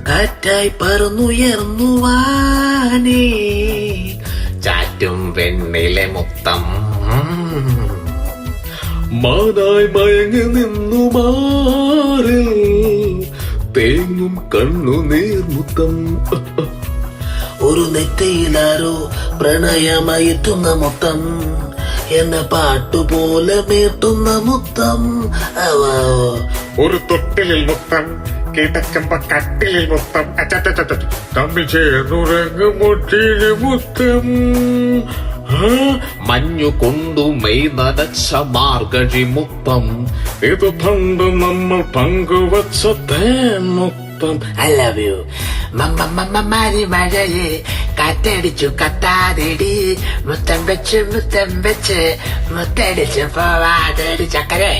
കാറ്റായി പറന്നുയർന്നു വാനേ ചാറ്റും വെണ്ണിലെ മുത്തം മാനായി മയങ്ങി നിന്നു മാറിൽ തേങ്ങും കണ്ണുനീർ മുത്തം ഒരു നെറ്റയിലാരോ പ്രണയമയറ്റുന്ന മുത്തം എന്നെ പാട്ടുപോലെ മീട്ടുന്ന മുത്തം ഒരു തൊട്ടിലിൽ മുത്തം കിടക്കുമ്പോ കട്ടിലിൽ മുത്തം തമ്മിൽ ചേർന്നുറങ്ങും മുട്ടിന് മുത്തം മഞ്ഞു കൊണ്ടു മെയ് നനച്ച മാർഗഴി മുത്തം ഇത് പണ്ട് നമ്മൾ പങ്കുവച്ച തേൻ മുത്തം ഐ ലവ് യു മരി മഴയെ കാറ്റടിച്ചു കത്താതെടി മുത്തം വെച്ച് മുത്തടിച്ചു പോവാതെടി ചക്കരെ